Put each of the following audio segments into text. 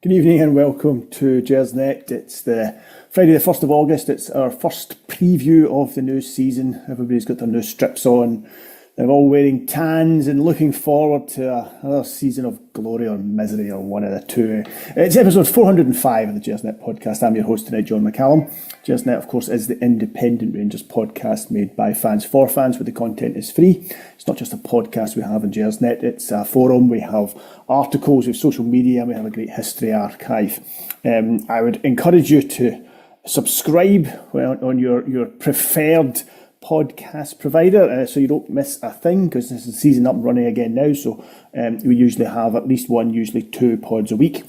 Good evening and welcome to Gersnet. It's the Friday the 1st of August. It's our first preview of the new season. Everybody's got their new strips on. They're all wearing tans and looking forward to another season of glory or misery or one of the two. It's episode 405 of the Gersnet Podcast. I'm your host tonight, John McCallum. Gersnet, of course, is the independent Rangers podcast made by fans for fans, where the content is free. It's not just a podcast we have in Gersnet, it's a forum. We have articles, we have social media, and we have a great history archive. I would encourage you to subscribe on your preferred podcast provider, so you don't miss a thing, because this is the season up and running again now. So we usually have at least one, usually two pods a week.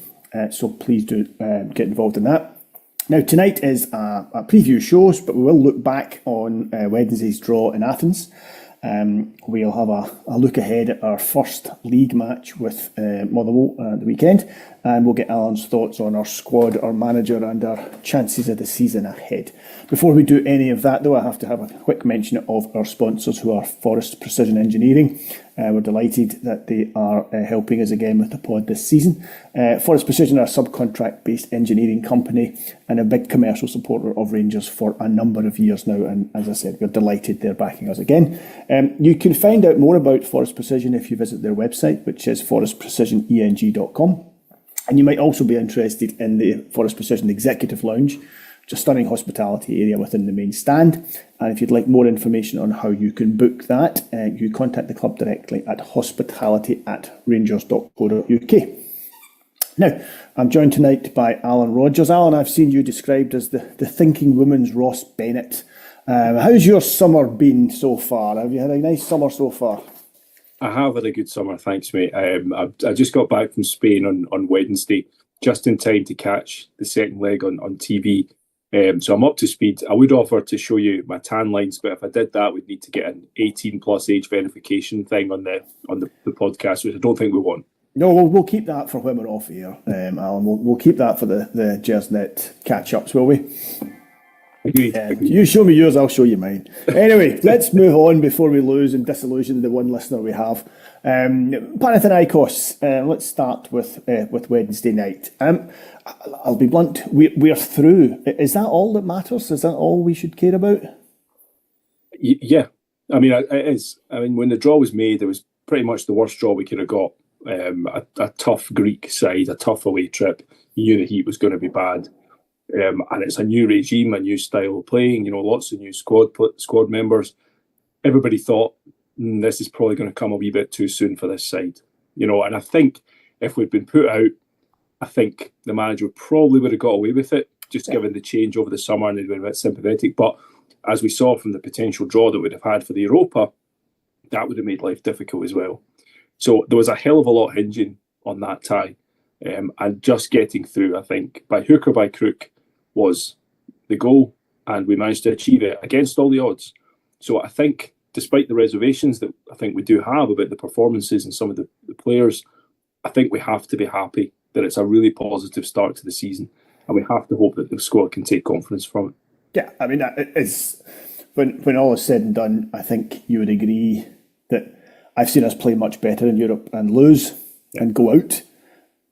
So please do get involved in that. Now tonight is a preview show, but we will look back on Wednesday's draw in Athens. We'll have a look ahead at our first league match with Motherwell at the weekend, and we'll get Alan's thoughts on our squad, our manager, and our chances of the season ahead. Before we do any of that, though, I have to have a quick mention of our sponsors, who are Forrest Precision Engineering. We're delighted that they are helping us again with the pod this season. Forrest Precision are a subcontract-based engineering company and a big commercial supporter of Rangers for a number of years now. And as I said, we're delighted they're backing us again. You can find out more about Forrest Precision if you visit their website, which is forrestprecisioneng.com. And you might also be interested in the Forrest Precision Executive Lounge, which is a stunning hospitality area within the main stand. And if you'd like more information on how you can book that, you contact the club directly at hospitality@rangers.co.uk. Now, I'm joined tonight by Alan Rogers. Alan, I've seen you described as the thinking woman's Ross Bennett. How's your summer been so far? Have you had a nice summer so far? I have had a good summer, thanks, mate. I just got back from Spain on Wednesday, just in time to catch the second leg on TV. So I'm up to speed. I would offer to show you my tan lines, but if I did that, we'd need to get an 18 plus age verification thing on the podcast, which I don't think we want. No, we'll keep that for when we're off here, Alan. We'll keep that for the Gersnet catch-ups, will we? Agreed. You show me yours, I'll show you mine. Anyway, let's move on before we lose and disillusion the one listener we have. Panathinaikos. Let's start with Wednesday night. I'll be blunt. We're through. Is that all that matters? Is that all we should care about? Yeah, I mean, it is. I mean, when the draw was made, it was pretty much the worst draw we could have got. A tough Greek side, a tough away trip. You knew the heat was going to be bad. And it's a new regime, a new style of playing, lots of new squad members. Everybody thought this is probably going to come a wee bit too soon for this side, and I think if we'd been put out, I think the manager probably would have got away with it, just given the change over the summer, and they'd been a bit sympathetic. But as we saw from the potential draw that we'd have had for the Europa, that would have made life difficult as well. So there was a hell of a lot hinging on that tie, and just getting through, I think, by hook or by crook, was the goal, and we managed to achieve it against all the odds. So I think, despite the reservations that I think we do have about the performances and some of the players, I think we have to be happy that it's a really positive start to the season, and we have to hope that the squad can take confidence from it. Yeah, I mean, it's when all is said and done, I think you would agree that I've seen us play much better in Europe and lose and go out.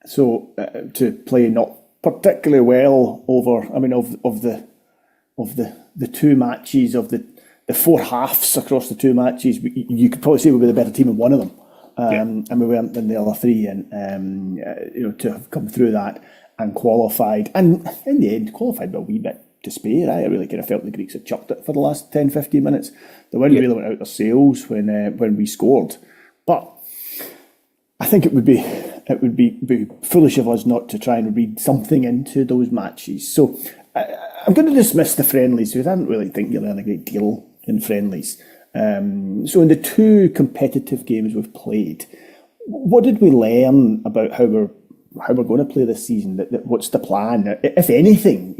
So to play not particularly well over, I mean, of the two matches, of the four halves across the two matches, you could probably say we were the better team in one of them, and we weren't in the other three. And to have come through that and qualified, and in the end qualified by a wee bit to spare. I really kind of felt the Greeks had chucked it for the last 10-15 minutes. The wind really went out their sails when we scored, but I think it would be foolish of us not to try and read something into those matches. So I'm going to dismiss the friendlies, because I don't really think you learn a great deal in friendlies. So in the two competitive games we've played, what did we learn about how we're going to play this season? What's the plan, if anything?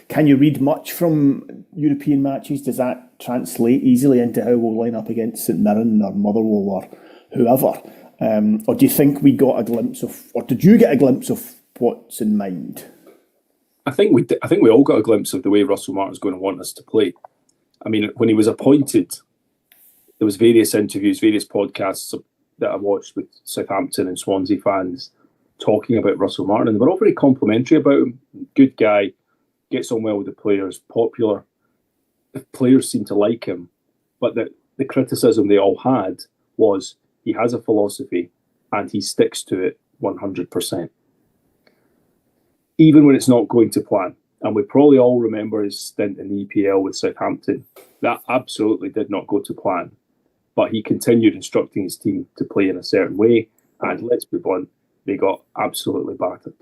Can you read much from European matches? Does that translate easily into how we'll line up against St Mirren or Motherwell or whoever? Or do you think we got a glimpse of, or did you get a glimpse of what's in mind? I think we all got a glimpse of the way Russell Martin's going to want us to play. I mean, when he was appointed, there was various interviews, various podcasts that I watched with Southampton and Swansea fans, talking about Russell Martin, and they were all very complimentary about him. Good guy, gets on well with the players, popular. The players seem to like him, but the criticism they all had was he has a philosophy and he sticks to it 100%. Even when it's not going to plan. And we probably all remember his stint in the EPL with Southampton. That absolutely did not go to plan. But he continued instructing his team to play in a certain way. And let's be blunt, they got absolutely battered.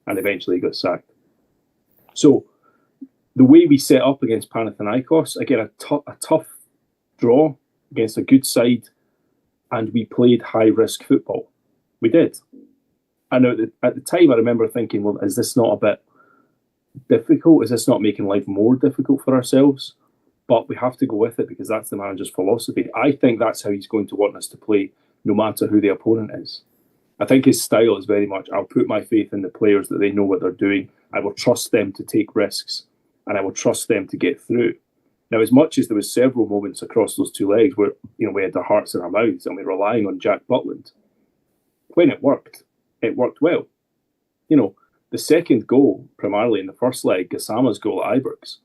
And eventually got sacked. So the way we set up against Panathinaikos, again, a tough draw against a good side. And we played high-risk football. We did. I know that at the time I remember thinking, well, is this not a bit difficult? Is this not making life more difficult for ourselves? But we have to go with it because that's the manager's philosophy. I think that's how he's going to want us to play, no matter who the opponent is. I think his style is very much, I'll put my faith in the players that they know what they're doing. I will trust them to take risks and I will trust them to get through. Now, as much as there was several moments across those two legs where we had our hearts in our mouths and we were relying on Jack Butland, when it worked well. The second goal, primarily in the first leg, Gassama's goal at Ibrox,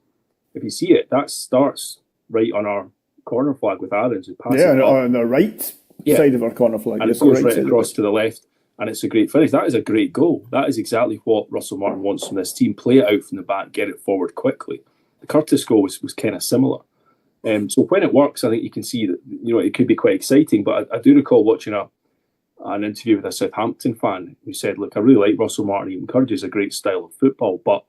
if you see it, that starts right on our corner flag with Aarons who passes it up. On the right side of our corner flag. And it goes right across to the left, and it's a great finish. That is a great goal. That is exactly what Russell Martin wants from this team. Play it out from the back, get it forward quickly. The Curtis goal was kind of similar. So when it works, I think you can see that it could be quite exciting. But I do recall watching an interview with a Southampton fan who said, look, I really like Russell Martin. He encourages a great style of football, but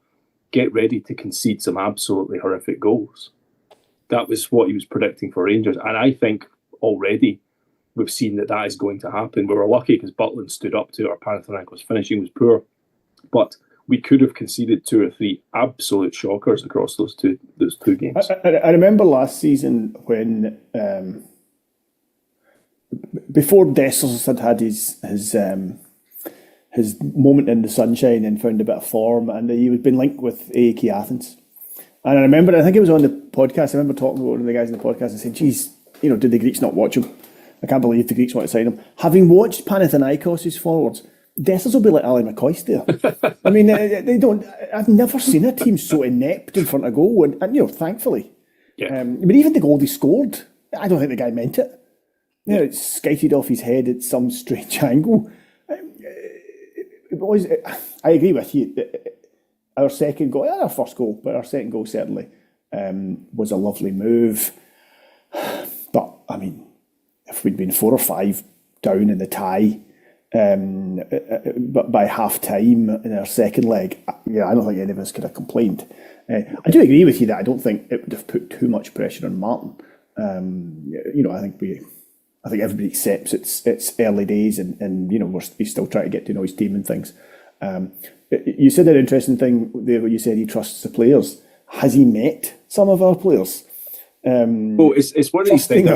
get ready to concede some absolutely horrific goals. That was what he was predicting for Rangers. And I think already we've seen that is going to happen. We were lucky because Butland stood up to it. Our Panathinaikos finishing was poor. But we could have conceded 2 or 3 absolute shockers across those two games. I remember last season when... before Dessers had his moment in the sunshine and found a bit of form, and he had been linked with AEK Athens. And I think it was on the podcast, I remember talking to one of the guys in the podcast and saying, geez, did the Greeks not watch him? I can't believe the Greeks want to sign him. Having watched Panathinaikos' forwards, Dessers will be like Ali McCoist there. I mean, they don't... I've never seen a team so inept in front of goal, and thankfully. Yeah. But even the goal he scored, I don't think the guy meant it. It skited off his head at some strange angle. I agree with you. Our second goal, our first goal, but our second goal certainly was a lovely move. But, I mean, if we'd been 4 or 5 down in the tie, but by half time in our second leg, I don't think any of us could have complained. I do agree with you that I don't think it would have put too much pressure on Martin. I think everybody accepts it's early days and he's still trying to get to know his team and things. You said an interesting thing there where you said he trusts the players. Has he met some of our players? It's one of these things.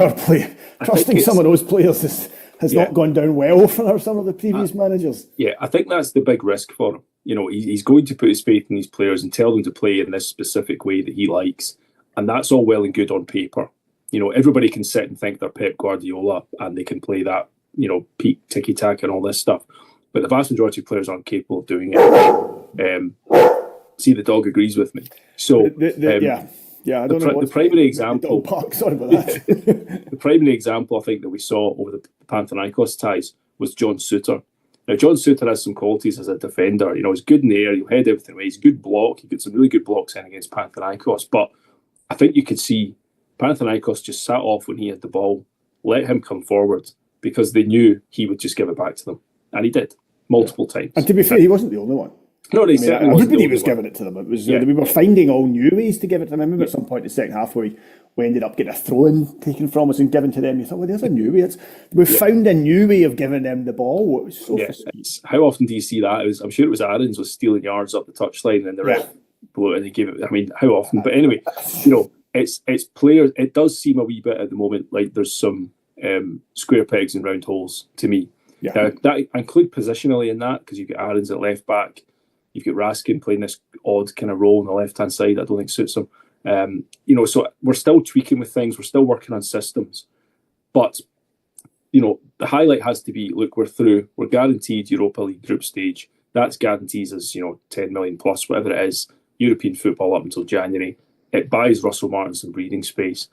Trusting some of those players has not gone down well for some of the previous managers. Yeah, I think that's the big risk for him. He's going to put his faith in these players and tell them to play in this specific way that he likes. And that's all well and good on paper. Everybody can sit and think they're Pep Guardiola and they can play that, peak tiki-taka and all this stuff. But the vast majority of players aren't capable of doing it. See, the dog agrees with me. So, I don't know the primary example. Sorry about that. The primary example I think that we saw over the Panathinaikos ties was John Souttar. Now, John Souttar has some qualities as a defender. He's good in the air. He'll head everything away. He's a good block. He got some really good blocks in against Panathinaikos. But I think you could see Panathinaikos just sat off when he had the ball, let him come forward because they knew he would just give it back to them. And he did, multiple times. And to be fair, he wasn't the only one. No, everybody was giving it to them. It was we were finding all new ways to give it to them. I remember at some point in the second half where we ended up getting a throw-in taken from us and given to them. You thought, well, there's a new way. We've found a new way of giving them the ball. It was so how often do you see that? I'm sure it was Aarons was stealing yards up the touchline and the ref blew it and they gave it. I mean, how often? But anyway, it's players. It does seem a wee bit at the moment like there's some square pegs and round holes to me. Yeah. That include positionally in that because you've got Aarons at left back. You've got Raskin playing this odd kind of role on the left-hand side. I don't think suits him. So we're still tweaking with things. We're still working on systems. But, the highlight has to be, look, we're through. We're guaranteed Europa League group stage. That's guarantees us, 10 million plus, whatever it is, European football up until January. It buys Russell Martin some breathing space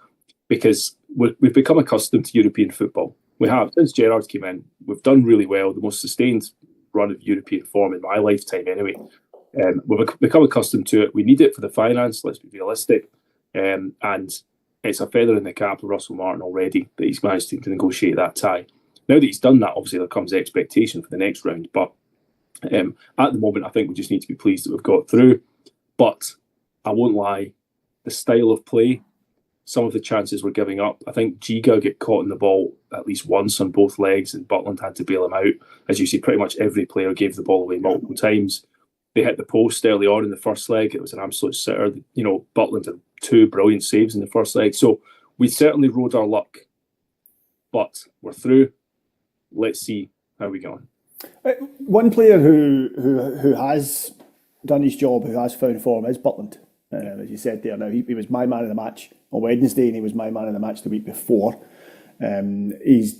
because we've become accustomed to European football. We have. Since Gerrard came in, we've done really well, the most sustained run of European form in my lifetime anyway. We've become accustomed to it. We need it for the finance, let's be realistic. And it's a feather in the cap of Russell Martin already that he's managed to negotiate that tie. Now that he's done that, obviously there comes expectation for the next round. But at the moment, I think we just need to be pleased that we've got through. But I won't lie, the style of play, some of the chances we're giving up. I think Giga get caught in the ball at least once on both legs, and Butland had to bail him out. As you see, pretty much every player gave the ball away multiple times. They hit the post early on in the first leg. It was an absolute sitter. Butland had 2 brilliant saves in the first leg. So we certainly rode our luck. But we're through. Let's see how we get on. One player who has done his job, who has found form, is Butland. As you said there, now he was my man of the match on Wednesday, and he was my man of the match the week before. He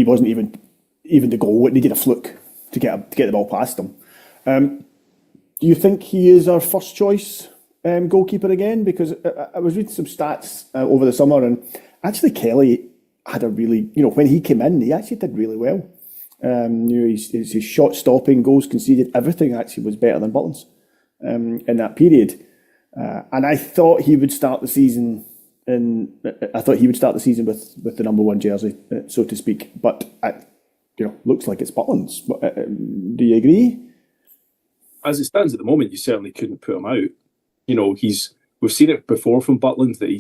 wasn't even the goal. It needed a fluke to get the ball past him. Do you think he is our first choice goalkeeper again? Because I was reading some stats over the summer, and actually Kelly had a really, when he came in, he actually did really well. His shot stopping, goals conceded, everything actually was better than Butland's in that period. And I thought he would start the season with the number 1 jersey, so to speak. But looks like it's Butland's. Do you agree? As it stands at the moment, you certainly couldn't put him out. We've seen it before from Butland that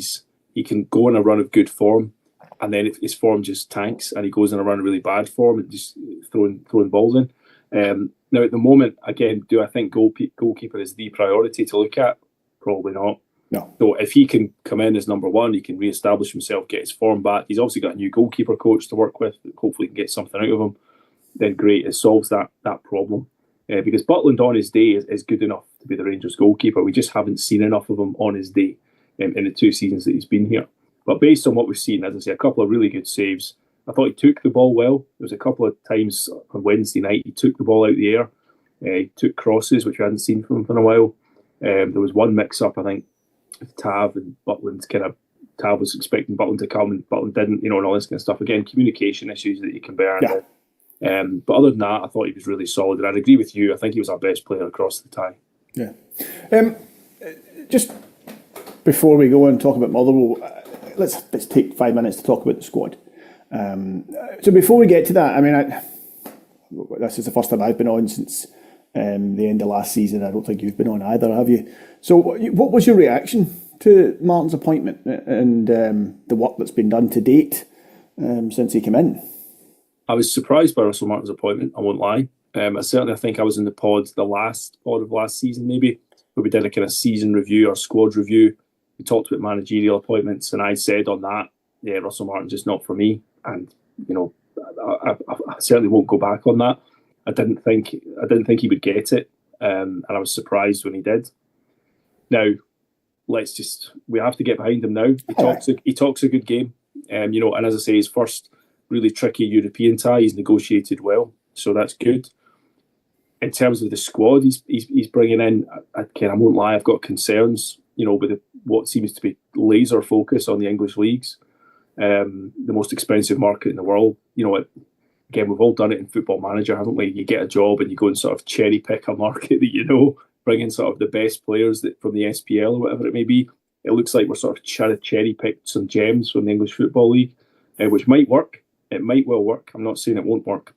he can go on a run of good form, and then if his form just tanks and he goes on a run of really bad form and just throwing balls in. Now at the moment, again, do I think goalkeeper is the priority to look at? Probably not. No. So if he can come in as number 1, he can re-establish himself, get his form back. He's obviously got a new goalkeeper coach to work with. Hopefully, he can get something out of him. Then great, it solves that problem. Because Butland on his day is good enough to be the Rangers goalkeeper. We just haven't seen enough of him on his day in the 2 seasons that he's been here. But based on what we've seen, as I say, a couple of really good saves. I thought he took the ball well. There was a couple of times on Wednesday night he took the ball out of the air. He took crosses, which we hadn't seen from him for a while. There was one mix-up, I think, with Tav and Butland. Tav was expecting Butland to come and Butland didn't, and all this kind of stuff. Again, communication issues that you can bear. Yeah. But other than that, I thought he was really solid. And I'd agree with you. I think he was our best player across the tie. Yeah. Just before we go and talk about Motherwell, let's take 5 minutes to talk about the squad. So before we get to that, this is the first time I've been on since the end of last season. I don't think you've been on either, have you? So what was your reaction to Martin's appointment and the work that's been done to date since he came in? I was surprised by Russell Martin's appointment, I won't lie. I think I was in the last pod of last season maybe, where we did a kind of season review or squad review. We talked about managerial appointments, and I said on that, yeah, Russell Martin's just not for me. And I certainly won't go back on that. I didn't think he would get it, and I was surprised when he did. Now, we have to get behind him now. He talks a good game, and as I say, his first really tricky European tie, he's negotiated well, so that's good. In terms of the squad he's bringing in, I won't lie, I've got concerns, with what seems to be laser focus on the English leagues, the most expensive market in the world. Again, we've all done it in Football Manager, haven't we? You get a job and you go and sort of cherry pick a market that bring in sort of the best players from the SPL or whatever it may be. It looks like we're sort of cherry picked some gems from the English Football League, which might work. It might well work. I'm not saying it won't work.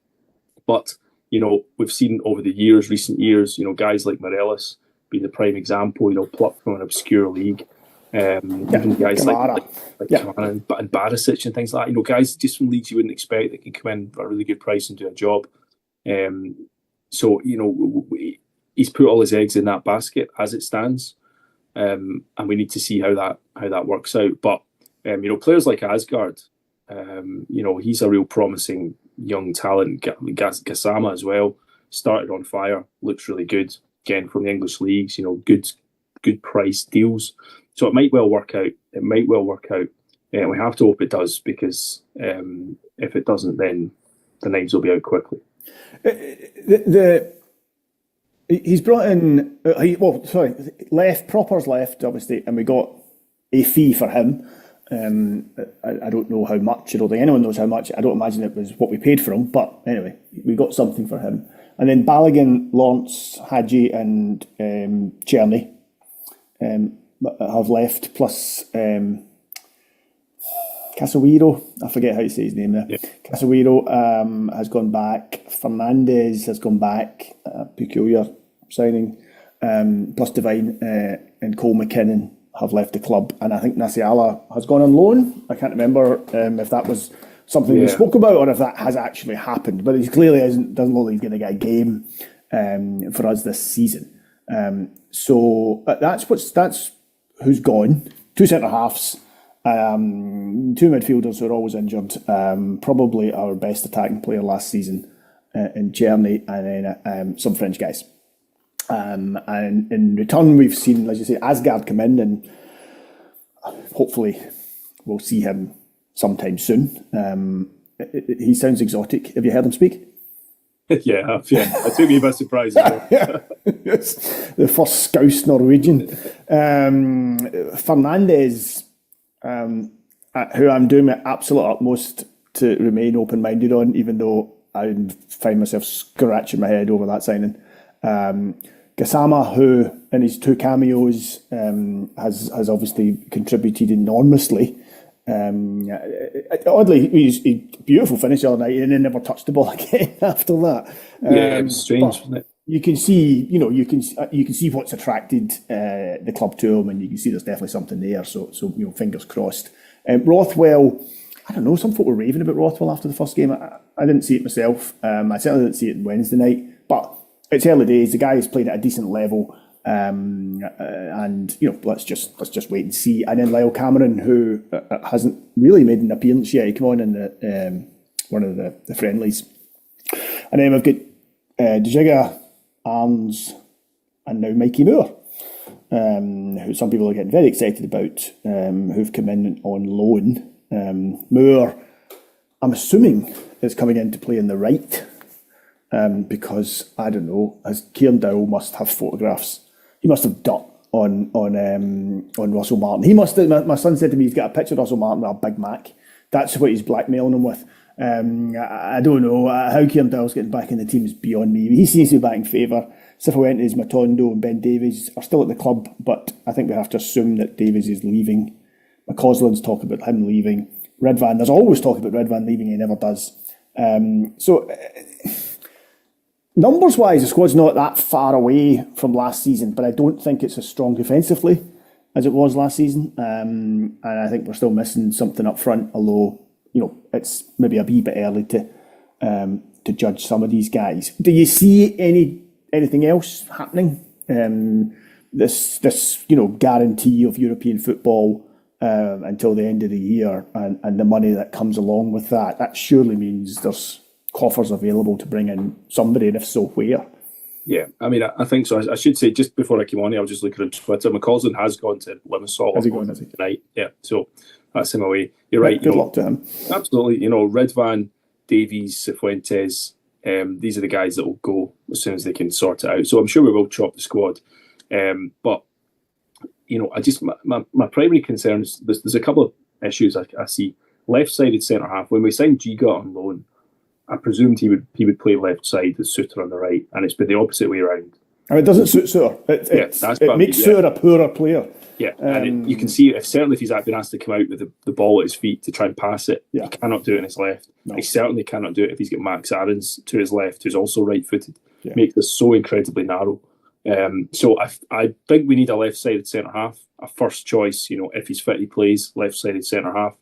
But, we've seen over the recent years, guys like Morelos being the prime example, plucked from an obscure league. Even guys like Kamara and Barisic and things like that. Guys just from leagues you wouldn't expect that can come in for a really good price and do a job. So, he's put all his eggs in that basket as it stands. And we need to see how that works out. But, players like Asgard, he's a real promising young talent. Gassama as well, started on fire, looks really good. Again, from the English leagues, good price deals. So it might well work out. We have to hope it does, because if it doesn't, then the knives will be out quickly. He's brought in, Proper's left, obviously, and we got a fee for him. I don't know how much. I don't think anyone knows how much. I don't imagine it was what we paid for him, but anyway, we got something for him. And then Balogun, Lawrence, Hadji, and Cherny have left, plus Casawiro. I forget how you say his name there. Yep. Casawiro has gone back. Fernandez has gone back. Peculiar signing. Plus Devine and Cole McKinnon have left the club, and I think Nasiala has gone on loan. I can't remember if that was something we spoke about or if that has actually happened, but he clearly doesn't look like he's going to get a game for us this season. So that's who's gone. 2 centre halves, 2 midfielders who are always injured. Probably our best attacking player last season in Germany, and then some French guys. And in return, we've seen, as you say, Asgard come in, and hopefully we'll see him sometime soon. He sounds exotic. Have you heard him speak? Yeah. It took me by surprise as well. Yes, the first Scouse Norwegian. Fernandez, who I'm doing my absolute utmost to remain open-minded on, even though I find myself scratching my head over that signing. Gassama, who in his 2 cameos has obviously contributed enormously. Oddly, he's a beautiful finish the other night, and then never touched the ball again after that. It was strange, wasn't it? You can see, you can see what's attracted the club to him, and you can see there's definitely something there. So fingers crossed. Rothwell, I don't know. Some folk were raving about Rothwell after the first game. I didn't see it myself. I certainly didn't see it Wednesday night, but it's early days. The guy is playing at a decent level, and let's just wait and see. And then Lyle Cameron, who hasn't really made an appearance yet, he came on in the one of the friendlies. And then we've got Dejiga, Arns, and now Mikey Moore, who some people are getting very excited about, who've come in on loan. Moore, I'm assuming, is coming in to play in the right. Because I don't know, as Kieran Dowell must have photographs. He must have dirt on Russell Martin. He must have. My son said to me, he's got a picture of Russell Martin with a Big Mac. That's what he's blackmailing him with. I don't know how Kieran Dowell's getting back in the team is beyond me. He seems to be back in favour. Cifuentes, Matondo, and Ben Davies are still at the club, but I think we have to assume that Davies is leaving. McCausland's talk about him leaving. Redvan, there's always talk about Redvan leaving. He never does. Numbers-wise, the squad's not that far away from last season, but I don't think it's as strong defensively as it was last season. And I think we're still missing something up front, although, it's maybe a wee bit early to judge some of these guys. Do you see anything else happening? This guarantee of European football until the end of the year, and the money that comes along with that surely means there's coffers available to bring in somebody, and if so, where? Yeah, I mean, I think so. I should say, just before I came on here, I was just looking on Twitter. McCausland has gone to Limassol tonight. Yeah, so that's him away. You're right. Good luck to him. Absolutely. Redvan, Davies, Cifuentes, these are the guys that will go as soon as they can sort it out. So I'm sure we will chop the squad. But, my primary concern is there's a couple of issues I see. Left-sided centre-half. When we signed Giga on loan, I presumed he would play left side with Suter on the right, and it's been the opposite way around. And it doesn't suit Suter. It makes Suter a poorer player. Yeah, and you can see certainly if he's been asked to come out with the ball at his feet to try and pass it, he cannot do it in his left. No. He certainly cannot do it if he's got Max Aarons to his left, who's also right-footed. Yeah. Makes this so incredibly narrow. So I think we need a left-sided centre-half, a first choice. If he's fit, he plays left-sided centre-half.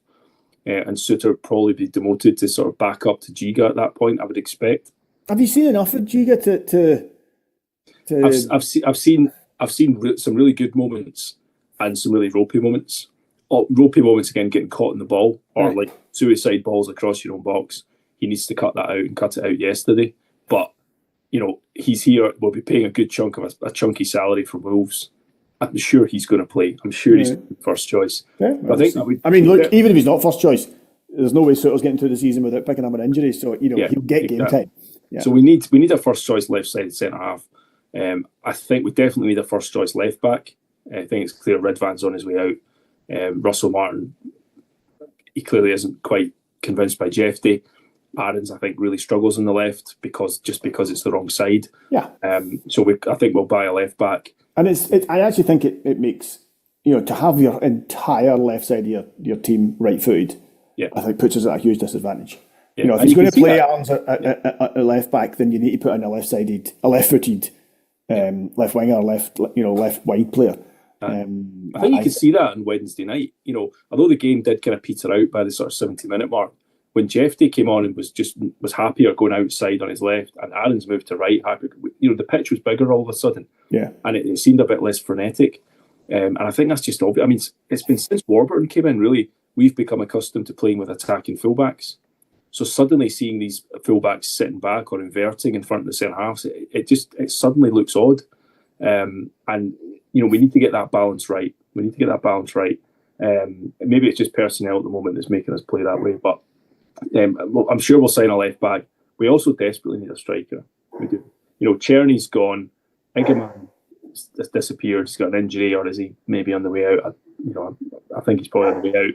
And Suter would probably be demoted to sort of back up to Giga at that point, I would expect. Have you seen enough of Giga to... I've seen some really good moments and some really ropey moments. Ropey moments, again, getting caught in the ball, or like suicide balls across your own box. He needs to cut that out and cut it out yesterday. But, he's here, we'll be paying a good chunk of a chunky salary for Wolves. I'm sure he's going to play. I'm sure he's first choice. Yeah, I think look, even if he's not first choice, there's no way Sutter's getting through the season without picking up an injury. So he'll get game time. Yeah. So we need a first choice left sided centre half. I think we definitely need a first choice left back. I think it's clear Ridvan's on his way out. Russell Martin, he clearly isn't quite convinced by Jeffy. Aarons, I think, really struggles on the left because it's the wrong side. Yeah. So I think we'll buy a left back. And I actually think it makes, to have your entire left side of your team right footed. Yeah. I think puts us at a huge disadvantage. Yeah. If he's going to play Aarons at left back, then you need to put in a left footed left winger, left wide player. I think you could see that on Wednesday night. Although the game did kind of peter out by the sort of 70-minute mark, when Jeffy came on and was happier going outside on his left, and Aaron's moved to right, happy. The pitch was bigger all of a sudden, and it seemed a bit less frenetic. And I think that's just obvious. I mean, it's been since Warburton came in. Really, we've become accustomed to playing with attacking fullbacks. So suddenly seeing these fullbacks sitting back or inverting in front of the centre halves, it suddenly looks odd. And we need to get that balance right. Maybe it's just personnel at the moment that's making us play that way. But I'm sure we'll sign a left back. We also desperately need a striker. We do. Czerny's gone. Ingemann has disappeared. He's got an injury, or is he maybe on the way out? I think he's probably on the way out.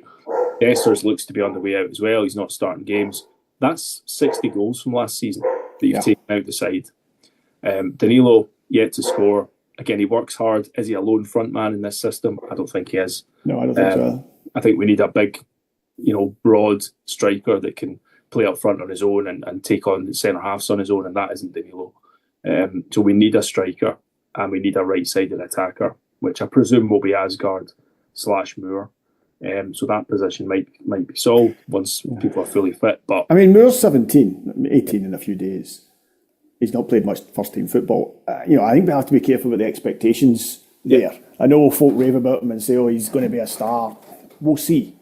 Dessers looks to be on the way out as well. He's not starting games. That's 60 goals from last season that you've taken out the side. Danilo yet to score. Again, he works hard. Is he a lone front man in this system? I don't think he is. No, I don't think so. I think we need a big, broad striker that can play up front on his own and take on the centre halves on his own, and that isn't Danilo. So we need a striker, and we need a right-sided attacker, which I presume will be Asgard/Moore. So that position might be solved once people are fully fit. But I mean, Moore's 18 in a few days. He's not played much first team football. I think we have to be careful with the expectations there. I know folk rave about him and say, "Oh, he's going to be a star." We'll see.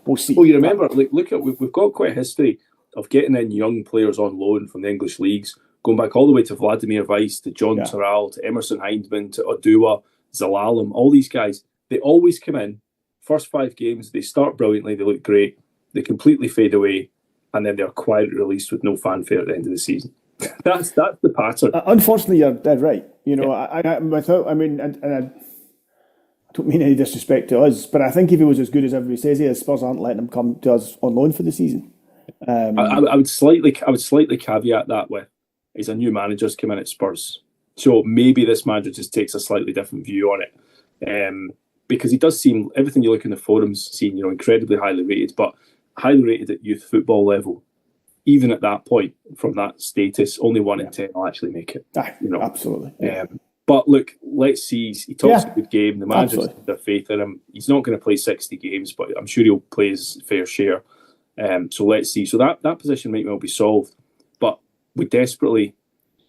Well, you remember, look at we've got quite a history of getting in young players on loan from the English leagues, going back all the way to Vladimir Weiss, to John Terrell, to Emerson Hindman, to Odua, Zalalem. All these guys, they always come in. First 5 games, they start brilliantly, they look great, they completely fade away, and then they're quietly released with no fanfare at the end of the season. That's the pattern. Unfortunately, you're dead right. I don't mean any disrespect to us, but I think if he was as good as everybody says he is, Spurs aren't letting him come to us on loan for the season. I would slightly caveat that with he's a new manager's come in at Spurs, so maybe this manager just takes a slightly different view on it. Because he does seem, everything you look in the forums, seem incredibly highly rated, but highly rated at youth football level. Even at that point, from that status, only 1 in 10 will actually make it. Absolutely. But look, let's see. He talks a good game. The manager's got their faith in him. He's not going to play 60 games, but I'm sure he'll play his fair share. So let's see. So that position might well be solved. But we desperately,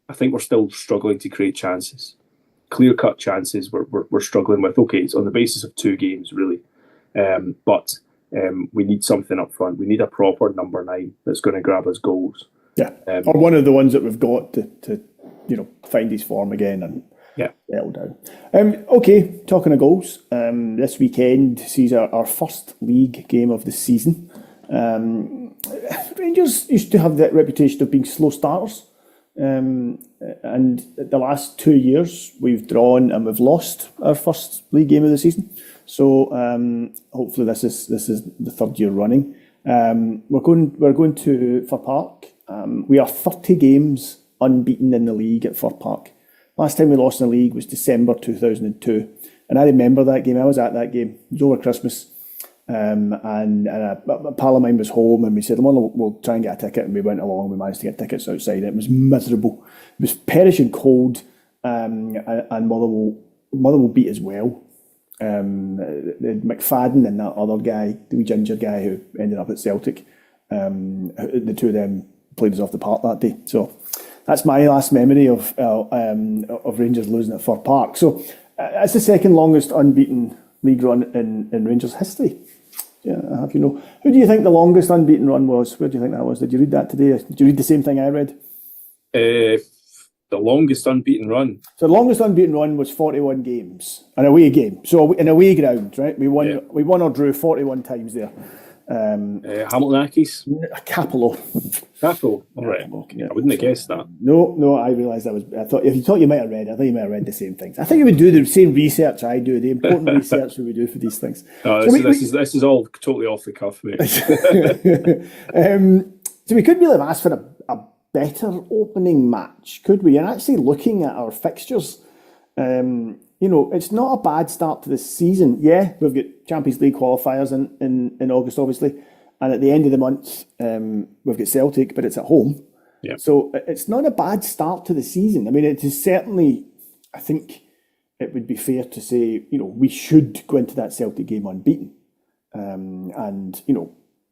I think we're still struggling to create chances. Clear-cut chances we're struggling with. Okay, it's on the basis of 2 games, really. But we need something up front. We need a proper number 9 that's going to grab us goals. Yeah, or one of the ones that we've got to find his form again and settle down. Okay, talking of goals, this weekend sees our first league game of the season. Rangers used to have that reputation of being slow starters. And the last 2 years we've drawn and we've lost our first league game of the season. So hopefully this is the 3rd year running. We're going to Fir Park. We are 30 games unbeaten in the league at Fir Park. Last time we lost in the league was December 2002, and I remember that game. I was at that game. It was over Christmas. And a pal of mine was home, and we said, well, we'll try and get a ticket, and we went along. We managed to get tickets outside. It was miserable. It was perishing cold, and Motherwell beat as well. McFadden and that other guy, the wee ginger guy who ended up at Celtic, the two of them played us off the park that day. So that's my last memory of Rangers losing at Fir Park. So it's the second longest unbeaten league run in Rangers history. Yeah, who do you think the longest unbeaten run was? Where do you think that was? Did you read that today? Did you read the same thing I read? The longest unbeaten run. So the longest unbeaten run was 41 games, an away game. So in away ground, right? We won or drew 41 times there. Hamiltonakis? Capello. Capello, all right. Yeah. I wouldn't have guessed that. No, I realised that was. I thought you might have read. I thought you might have read the same things. I think you would do the same research I do, the important research we do for these things. This is all totally off the cuff, mate. So we could really have asked for a better opening match, could we? And actually looking at our fixtures, it's not a bad start to the season. Yeah, we've got Champions League qualifiers in August, obviously. And at the end of the month, we've got Celtic, but it's at home. Yeah. So it's not a bad start to the season. I mean, it is certainly, I think it would be fair to say, we should go into that Celtic game unbeaten. And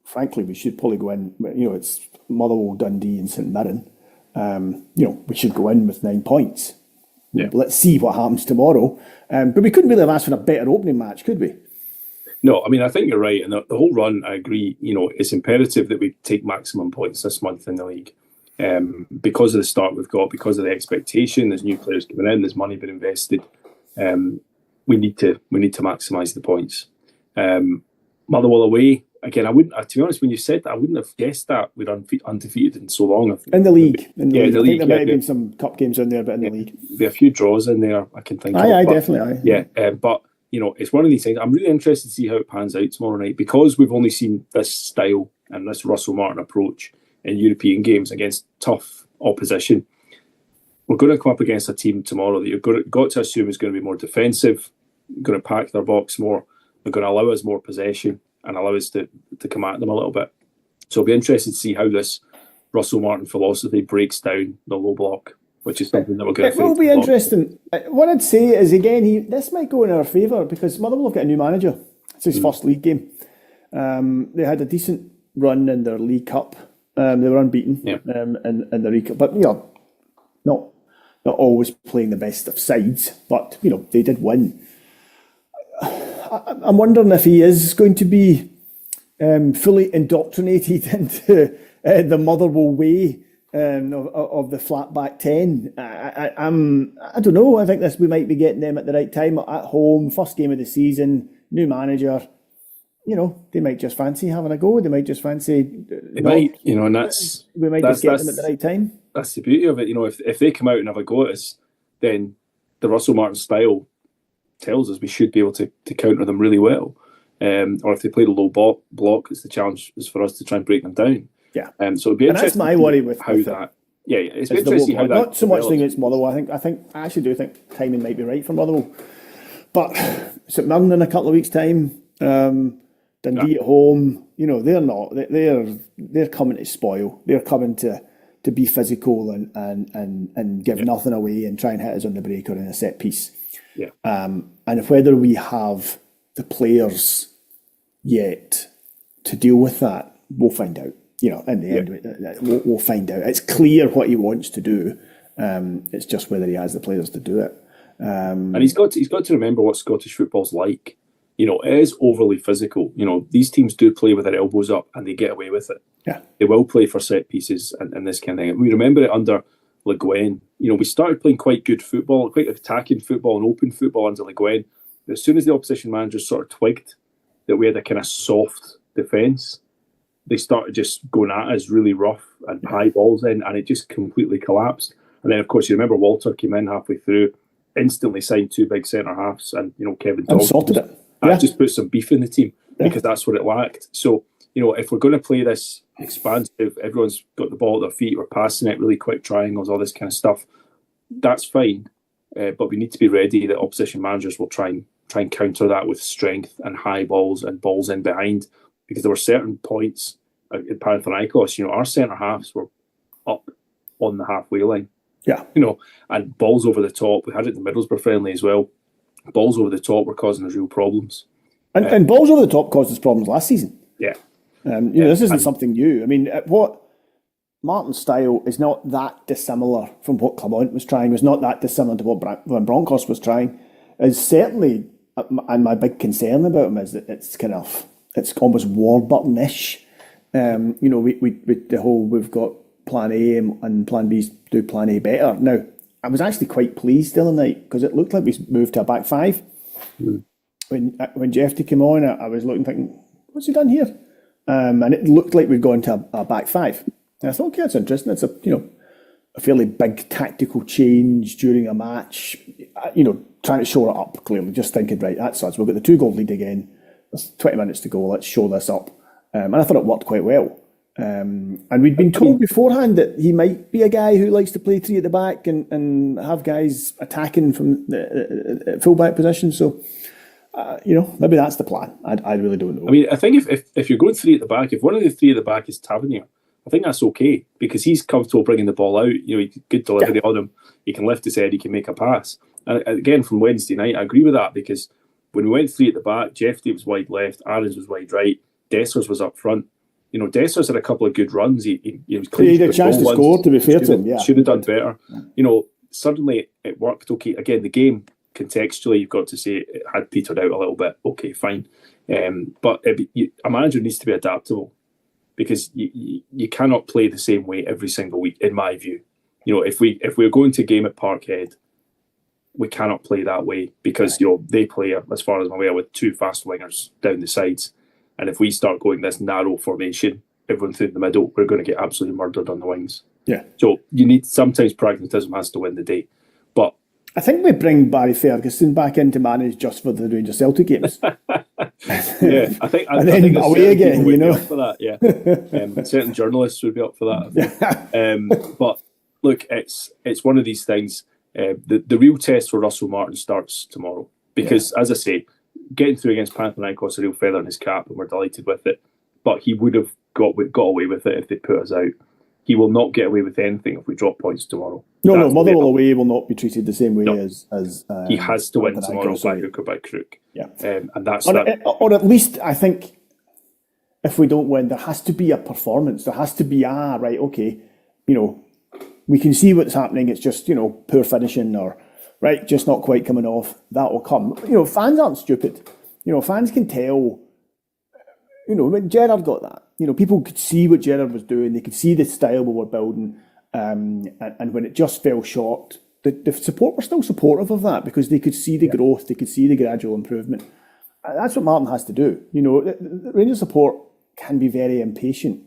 frankly, we should probably go in, it's Motherwell, Dundee and St Mirren. We should go in with 9 points. Yeah. Let's see what happens tomorrow. But we couldn't really have asked for a better opening match, could we? No, I mean, I think you're right. And the whole run, I agree, it's imperative that we take maximum points this month in the league. Because of the start we've got, because of the expectation, there's new players coming in, there's money being invested. We need to maximise the points. Motherwell away, again, I wouldn't, to be honest, when you said that, I wouldn't have guessed that we're undefeated in so long. In the league. I think league, there might have been some cup games in there, but in the league. There are a few draws in there, I can think of. Definitely. Yeah, but it's one of these things. I'm really interested to see how it pans out tomorrow night, because we've only seen this style and this Russell Martin approach in European games against tough opposition. We're going to come up against a team tomorrow that you've got to assume is going to be more defensive, going to pack their box more, they're going to allow us more possession and allow us to come at them a little bit. So I'll be interested to see how this Russell Martin philosophy breaks down the low block, which is something that we're going to face. It will be interesting. What I'd say is, again, this might go in our favour, because Motherwell have got a new manager. It's his first league game. They had a decent run in their League Cup. They were unbeaten in the League Cup. But, not always playing the best of sides, but, they did win. I'm wondering if he is going to be fully indoctrinated into the Motherwell way of the flat back 10. I don't know. I think we might be getting them at the right time at home. First game of the season, new manager. They might just fancy having a go. They might just fancy. They might, and that's we might just get them at the right time. That's the beauty of it. If they come out and have a go at us, then the Russell Martin style tells us we should be able to counter them really well. Or if they play the low block, it's the challenge is for us to try and break them down. Yeah. So it'd be interesting. And that's my worry with how that. Yeah. It's interesting to see how that. Not so much thinking it's Motherwell. I actually do think timing might be right for Motherwell, but St Mirren in a couple of weeks' time. Dundee at home, they're not. They're coming to spoil. They're coming to be physical and give nothing away and try and hit us on the break or in a set piece. Yeah. And whether we have the players yet to deal with that, we'll find out. In the end, we'll find out. It's clear what he wants to do. It's just whether he has the players to do it. And he's got to remember what Scottish football's like. It is overly physical. These teams do play with their elbows up and they get away with it. Yeah. They will play for set pieces and this kind of thing. We remember it under Le Guen. We started playing quite good football, quite attacking football and open football under Le Guen. As soon as the opposition managers sort of twigged that we had a kind of soft defence, they started just going at us really rough and high balls in, and it just completely collapsed. And then, of course, you remember Walter came in halfway through, instantly signed 2 big centre-halves, and, Kevin Dawson sorted it. That just put some beef in the team because that's what it lacked. So, if we're going to play this expansive, everyone's got the ball at their feet, we're passing it, really quick triangles, all this kind of stuff, that's fine. But we need to be ready that opposition managers will try and counter that with strength and high balls and balls in behind, because there were certain points in Panathinaikos, our centre-halves were up on the halfway line. Yeah. And balls over the top. We had it in the Middlesbrough friendly as well. Balls over the top were causing us real problems. And balls over the top caused us problems last season. Yeah. This isn't something new. I mean, what Martin's style is not that dissimilar from what Clement was trying, was not that dissimilar to what Van Bronckhorst was trying. Is certainly, and my big concern about him is that it's almost Warburton-ish. We've got plan A and plan B do plan A better. Now, I was actually quite pleased the other night because it looked like we moved to a back five. When Jeffy came on, I was looking thinking, what's he done here? and it looked like we'd gone to a back five. And I thought, okay, that's interesting. It's a fairly big tactical change during a match. Trying to shore it up clearly. Just thinking, right, that's us. We've got the 2-goal lead again. There's 20 minutes to go. Let's shore this up. And I thought it worked quite well. And we'd been told beforehand that he might be a guy who likes to play three at the back and have guys attacking from the full-back position. So, maybe that's the plan. I really don't know. I mean, I think if you're going three at the back, if one of the three at the back is Tavernier, I think that's okay because he's comfortable bringing the ball out. He's good delivery on him. He can lift his head. He can make a pass. And again, from Wednesday night, I agree with that because when we went three at the back, Jeffrey was wide left, Aarons was wide right, Dessers was up front. Dessers had a couple of good runs. He was clean. He had a chance to score, to be fair to him. Yeah, should have done better. Suddenly it worked. Okay, again, the game contextually, you've got to say it had petered out a little bit. Okay, fine. But a manager needs to be adaptable because you cannot play the same way every single week, in my view. If we're going to a game at Parkhead, we cannot play that way because they play, as far as I'm aware, with two fast wingers down the sides. And if we start going this narrow formation, everyone through the middle, we're going to get absolutely murdered on the wings. Yeah. So sometimes pragmatism has to win the day. But I think we bring Barry Ferguson back in to manage just for the Rangers Celtic games. Yeah, I think away again, would be up for that. Yeah, certain journalists would be up for that. But look, it's one of these things. The real test for Russell Martin starts tomorrow because, as I say, getting through against Panathinaikos is a real feather in his cap, and we're delighted with it. But he would have got away with it if they put us out. He will not get away with anything if we drop points tomorrow. No, Motherwell away will not be treated the same way as he has to win tomorrow by hook or by crook. Yeah, and that's or at least I think if we don't win, there has to be a performance. There has to be right. Okay, we can see what's happening. It's just poor finishing or right, just not quite coming off. That will come. Fans aren't stupid. Fans can tell. When Gerrard got that. People could see what Gerrard was doing. They could see the style we were building. And when it just fell short, the support were still supportive of that because they could see the growth. They could see the gradual improvement. That's what Martin has to do. The Rangers support can be very impatient.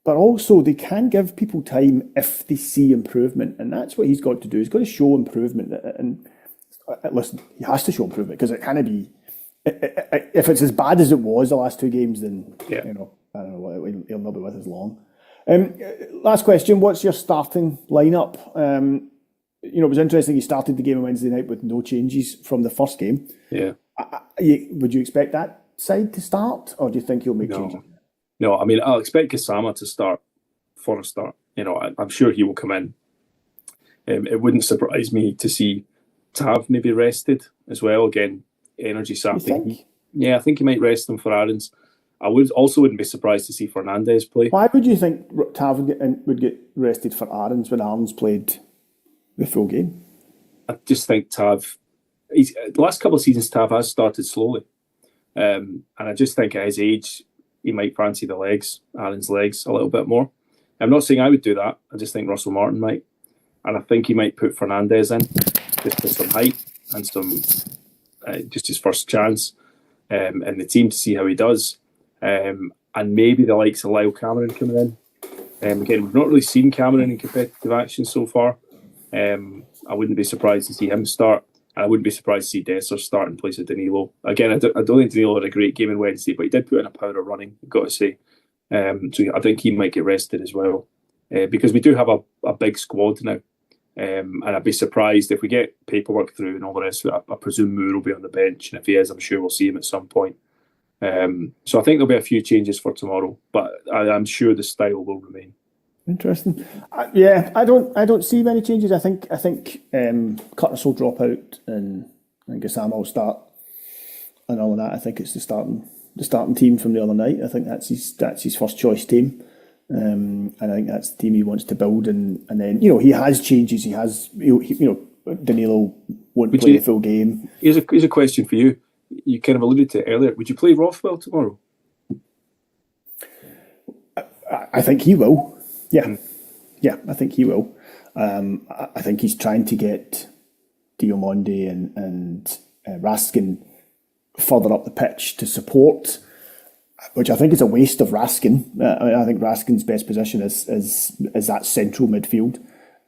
But also they can give people time if they see improvement. And that's what he's got to do. He's got to show improvement. And listen, he has to show improvement because it can't be... If it's as bad as it was the last two games, then, I don't know, he'll not be with us long. Last question, what's your starting lineup? It was interesting you started the game on Wednesday night with no changes from the first game. Yeah. Would you expect that side to start, or do you think he'll make changes? No, I mean, I'll expect Kasama to start for a start. I'm sure he will come in. It wouldn't surprise me to see Tav maybe rested as well. Again, energy sapping. Yeah, I think he might rest them for Aarons. I wouldn't be surprised to see Fernandez play. Why would you think Tav would get rested for Aarons when Aarons played the full game? I just think Tav... the last couple of seasons, Tav has started slowly. And I just think at his age, he might fancy the legs, Aaron's legs, a little bit more. I'm not saying I would do that. I just think Russell Martin might. And I think he might put Fernandez in, just for some height and some... just his first chance in the team to see how he does. And maybe the likes of Lyle Cameron coming in. Again, we've not really seen Cameron in competitive action so far. I wouldn't be surprised to see him start. And I wouldn't be surprised to see Dessers start in place of Danilo. Again, I don't think Danilo had a great game on Wednesday, but he did put in a power of running, I've got to say. So I think he might get rested as well. Because we do have a big squad now. And I'd be surprised if we get paperwork through and all the rest of it. I presume Moore will be on the bench, and if he is, I'm sure we'll see him at some point. So I think there'll be a few changes for tomorrow, but I'm sure the style will remain. Interesting. I don't see many changes. I think Curtis will drop out and Gassama will start, and all of that. I think it's the starting team from the other night. I think that's his first choice team. And I think that's the team he wants to build, and then he has changes. Danilo won't play the full game. Here's a question for you. You kind of alluded to it earlier. Would you play Rothwell tomorrow? I think he will. Yeah, I think he will. I think he's trying to get Diomande and Raskin further up the pitch to support which I think is a waste of Raskin. I think Raskin's best position is that central midfield.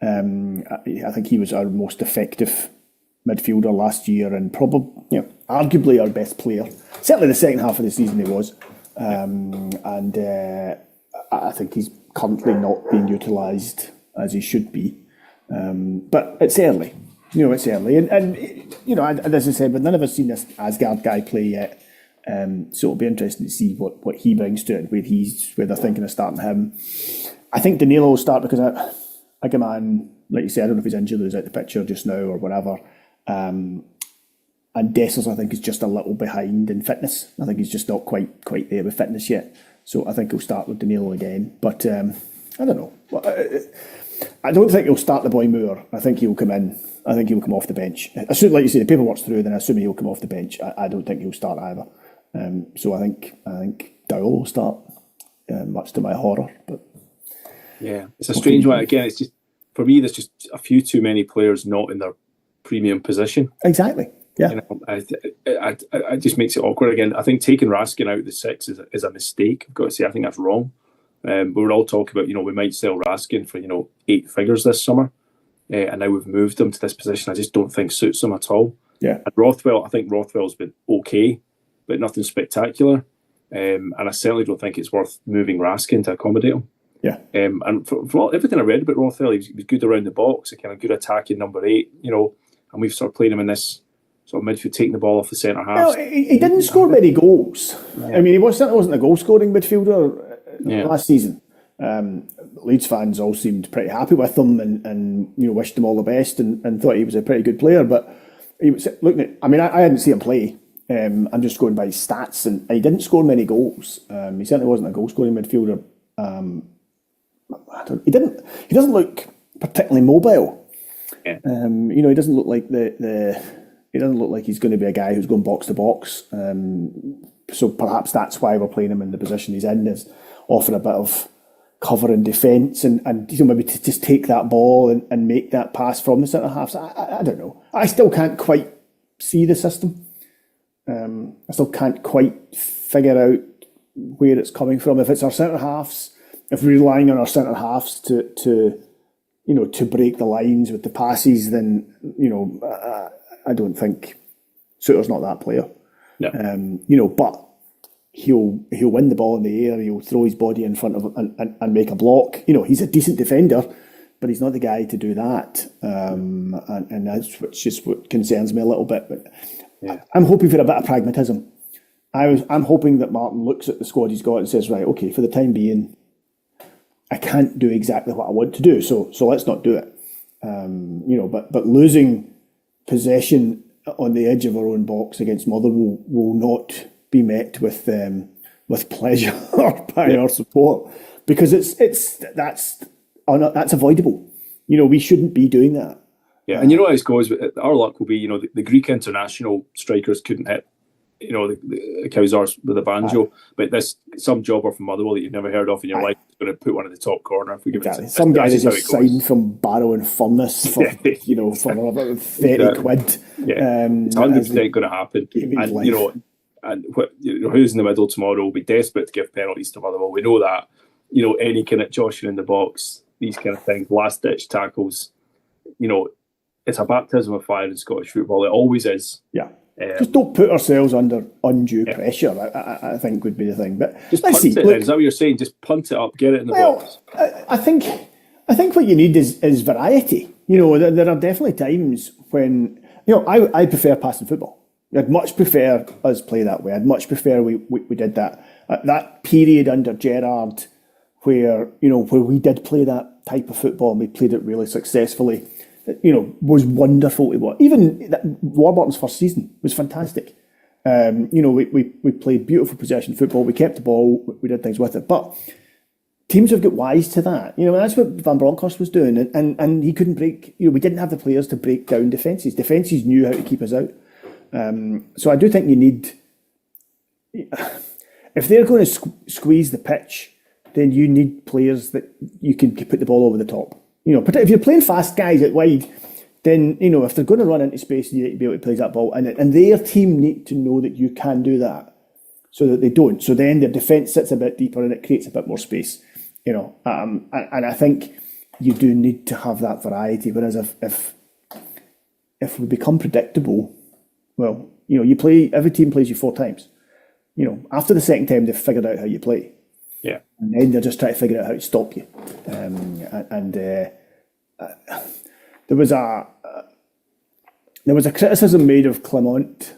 I think he was our most effective midfielder last year, and probably, arguably our best player. Certainly the second half of the season he was, and I think he's currently not being utilised as he should be. But it's early, it's early, and as I said, but none of us seen this Asgard guy play yet. So it'll be interesting to see what he brings to it, where they're thinking of starting him. I think Danilo will start because Agaman, like you said, I don't know if he's injured or he's out the picture just now or whatever. And Dessers, I think, is just a little behind in fitness. I think he's just not quite there with fitness yet. So I think he'll start with Danilo again. But I don't know. I don't think he'll start the boy Moore. I think he'll come in. I think he'll come off the bench. As soon, like you say, the paperwork's through, then assuming he'll come off the bench. I don't think he'll start either. So I think Dowell will start, much to my horror. But yeah, it's a strange one. Again, it's just, for me, there's just a few too many players not in their premium position. Exactly. Yeah. It just makes it awkward again. I think taking Raskin out of the six is a mistake. I've got to say, I think that's wrong. But we're all talking about, we might sell Raskin for, 8 figures this summer. And now we've moved him to this position. I just don't think suits him at all. Yeah. And Rothwell, I think Rothwell's been okay, but nothing spectacular. And I certainly don't think it's worth moving Raskin to accommodate him. Yeah. And for everything I read about Rothwell, he was good around the box, a kind of good attacking number 8, and we've sort of played him in this sort of midfield, taking the ball off the centre half. Well, he didn't score many goals. Yeah. I mean, he certainly wasn't a goal-scoring midfielder last season. Leeds fans all seemed pretty happy with him and wished him all the best and thought he was a pretty good player. But he was looking at, I hadn't seen him play. I'm just going by his stats, and he didn't score many goals. He certainly wasn't a goal-scoring midfielder. He doesn't look particularly mobile. Yeah. He doesn't look like he doesn't look like he's going to be a guy who's going box to box. So perhaps that's why we're playing him in the position he's in, is offer a bit of cover and defence and maybe to just take that ball and make that pass from the centre halves. I don't know. I still can't quite see the system. I still can't quite figure out where it's coming from. If it's our centre halves, if we're relying on our centre halves to break the lines with the passes, then I don't think Suter's not that player. No. But he'll win the ball in the air. He'll throw his body in front of and make a block. He's a decent defender, but he's not the guy to do that. And that's just what concerns me a little bit. But yeah. I'm hoping for a bit of pragmatism. I'm hoping that Martin looks at the squad he's got and says, right, okay, for the time being, I can't do exactly what I want to do, so let's not do it. But losing possession on the edge of our own box against Motherwell will not be met with pleasure by our support, because that's avoidable. We shouldn't be doing that. Yeah, and how it goes. Our luck will be, the Greek international strikers couldn't hit, the Kowsars with a banjo, but some jobber from Motherwell that you've never heard of in your life is going to put one in the top corner. If we give exactly. Some guy that just signed from Barrow and Furness for for about 30 quid. Yeah, it's 100% going to happen. And who's in the middle tomorrow will be desperate to give penalties to Motherwell. We know that. Any kind of joshing in the box, these kind of things, last ditch tackles. It's a baptism of fire in Scottish football. It always is. Yeah. Just don't put ourselves under undue pressure, I think would be the thing. But just let's see. Is that what you're saying? Just punt it up, get it in the box. I think what you need is variety. There are definitely times when I prefer passing football. I'd much prefer us play that way. I'd much prefer we did that. That period under Gerrard where we did play that type of football and we played it really successfully. Was wonderful to watch. Even Warburton's first season was fantastic. We played beautiful possession football. We kept the ball. We did things with it. But teams have got wise to that. That's what Van Bronckhorst was doing. And he couldn't break. We didn't have the players to break down defences. Defences knew how to keep us out. So I do think you need. If they're going to squeeze the pitch, then you need players that you can put the ball over the top. If you're playing fast guys out wide, then if they're going to run into space, you need to be able to play that ball, and their team need to know that you can do that. so that they don't. So then their defence sits a bit deeper and it creates a bit more space, and I think you do need to have that variety. Whereas if we become predictable, well, every team plays you 4 times. After the second time, they've figured out how you play. Yeah. And then they're just trying to figure out how to stop you. There was a criticism made of Clement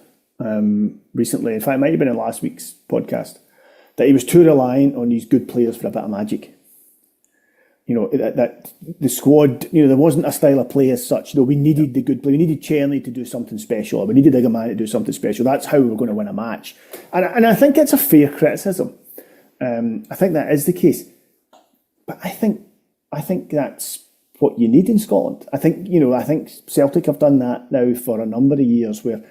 recently. In fact, it might have been in last week's podcast, that he was too reliant on these good players for a bit of magic. That the squad, there wasn't a style of play as such. We needed the good play. We needed Cherny to do something special. We needed Igaman to do something special. That's how we were going to win a match. And I think it's a fair criticism. I think that is the case. But I think that's what you need in Scotland. I think Celtic have done that now for a number of years, where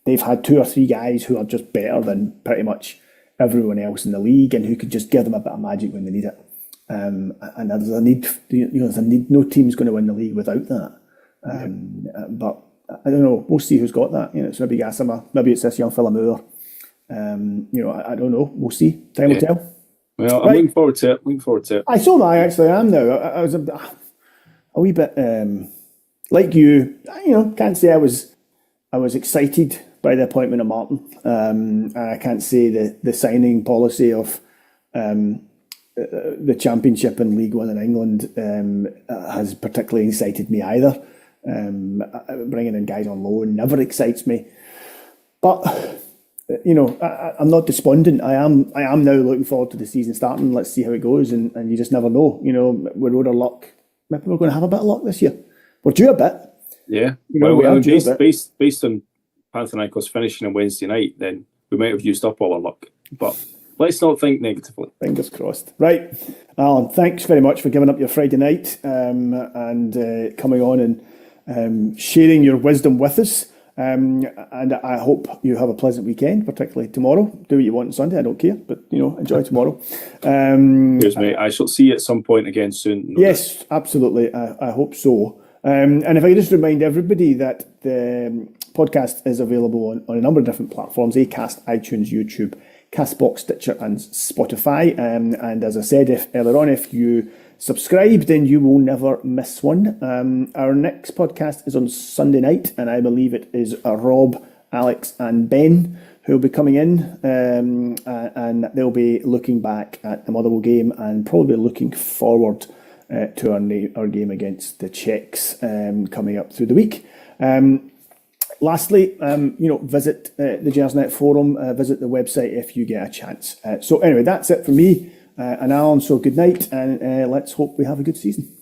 they've had 2 or 3 guys who are just better than pretty much everyone else in the league and who could just give them a bit of magic when they need it. And there's a need. No team's going to win the league without that. But I don't know. We'll see who's got that. It's maybe Gassama, maybe it's this young fella Moore. I don't know. We'll see. Time will tell. Well, I'm looking forward to it. I saw that. I actually am now. I was a wee bit like you. Can't say I was excited by the appointment of Martin. I can't say the signing policy of the Championship and League One in England has particularly excited me either. Bringing in guys on loan never excites me. But I'm not despondent. I am now looking forward to the season starting. Let's see how it goes, and you just never know. We're out of luck. Maybe we're going to have a bit of luck this year. We're due a bit. Yeah. Based on Panathinaikos finishing on Wednesday night, then we might have used up all our luck. But let's not think negatively. Fingers crossed. Right, Alan, thanks very much for giving up your Friday night and coming on and sharing your wisdom with us. And I hope you have a pleasant weekend, particularly tomorrow. Do what you want on Sunday, I don't care, but enjoy tomorrow. Cheers, mate. I shall see you at some point again soon. Yes, absolutely. I hope so. And if I could just remind everybody that the podcast is available on a number of different platforms: Acast, iTunes, YouTube, Castbox, Stitcher, and Spotify. And as I said earlier on, if you subscribe, then you will never miss one. Our next podcast is on Sunday night, and I believe it is Rob, Alex, and Ben who will be coming in, and they'll be looking back at the Motherwell game and probably looking forward to our game against the Czechs coming up through the week. Lastly, visit the Gersnet forum, visit the website if you get a chance. So anyway, that's it from me and Alan. So good night, and let's hope we have a good season.